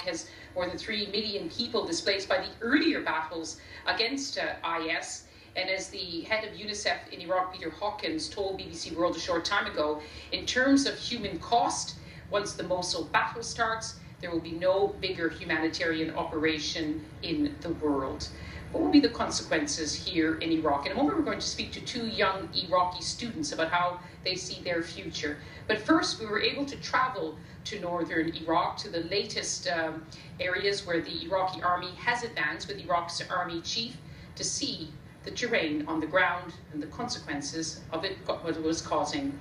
has more than 3 million people displaced by the earlier battles against IS. And as the head of UNICEF in Iraq, Peter Hawkins, told BBC World a short time ago, in terms of human cost, once the Mosul battle starts, there will be no bigger humanitarian operation in the world. What will be the consequences here in Iraq? In a moment, we're going to speak to 2 young Iraqi students about how they see their future. But first, we were able to travel to northern Iraq, to the latest areas where the Iraqi army has advanced with Iraq's army chief, to see the terrain on the ground and the consequences of it, what it was causing.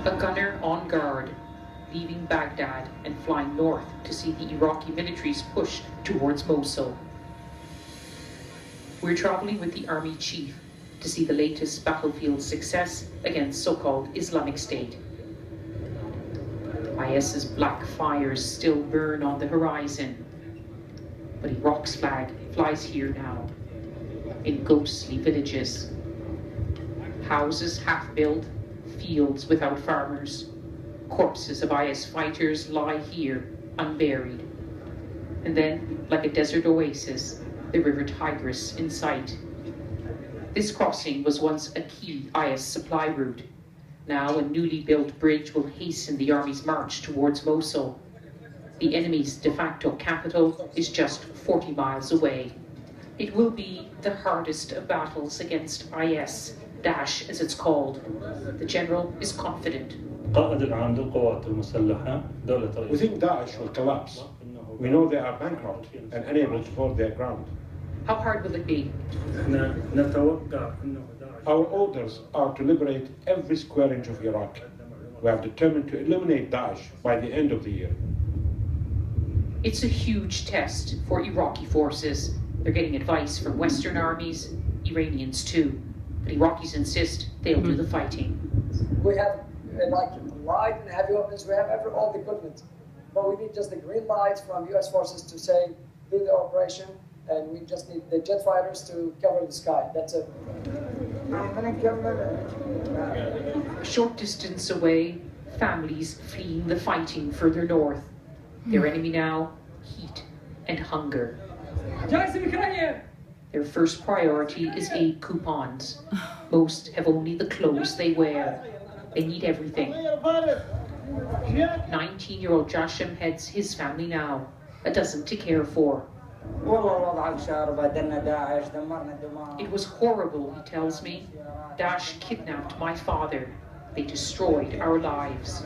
A gunner on guard, leaving Baghdad and flying north to see the Iraqi military's push towards Mosul. We're traveling with the army chief to see the latest battlefield success against so-called Islamic State. IS's black fires still burn on the horizon, but Iraq's flag flies here now, in ghostly villages. Houses half-built, fields without farmers. Corpses of IS fighters lie here, unburied. And then, like a desert oasis, the river Tigris in sight. This crossing was once a key IS supply route. Now a newly built bridge will hasten the army's march towards Mosul. The enemy's de facto capital is just 40 miles away. It will be the hardest of battles against IS, Daesh as it's called. The general is confident. We think Daesh will collapse. We know they are bankrupt and unable to hold their ground. How hard will it be? Our orders are to liberate every square inch of Iraq. We are determined to eliminate Daesh by the end of the year. It's a huge test for Iraqi forces. They're getting advice from Western armies, Iranians too. But Iraqis insist they'll do the fighting. We have like light and heavy weapons, we have all the equipment. But we need just the green lights from US forces to say, do the operation, and we just need the jet fighters to cover the sky. That's it. A short distance away, families fleeing the fighting further north. Their enemy now, heat and hunger. Their first priority is aid coupons. Most have only the clothes they wear. They need everything. 19-year-old Joshim heads his family now, a dozen to care for. It was horrible, he tells me. Daesh kidnapped my father. They destroyed our lives.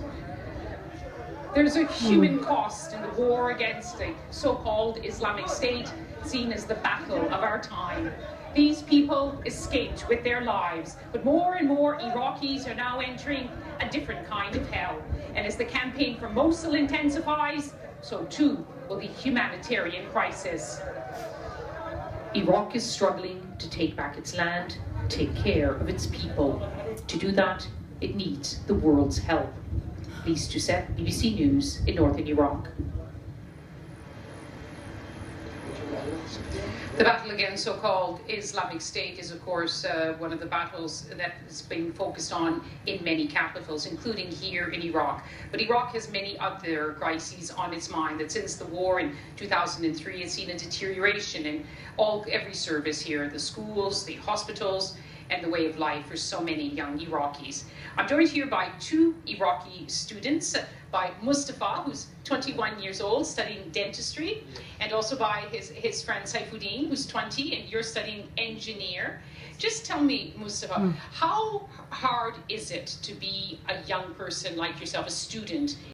There's a human cost in the war against the so-called Islamic State, seen as the battle of our time. These people escaped with their lives, but more and more Iraqis are now entering a different kind of hell. And as the campaign for Mosul intensifies, so too will the humanitarian crisis. Iraq is struggling to take back its land, take care of its people. To do that, it needs the world's help. Lise Doucette, BBC News in northern Iraq. The battle against so-called Islamic State is, of course, one of the battles that has been focused on in many capitals, including here in Iraq. But Iraq has many other crises on its mind. That since the war in 2003, it's seen a deterioration in every service here, the schools, the hospitals, and the way of life for so many young Iraqis. I'm joined here by 2 Iraqi students, by Mustafa, who's 21 years old, studying dentistry, and also by his friend Saifuddin, who's 20, and you're studying engineer. Just tell me, Mustafa, how hard is it to be a young person like yourself, a student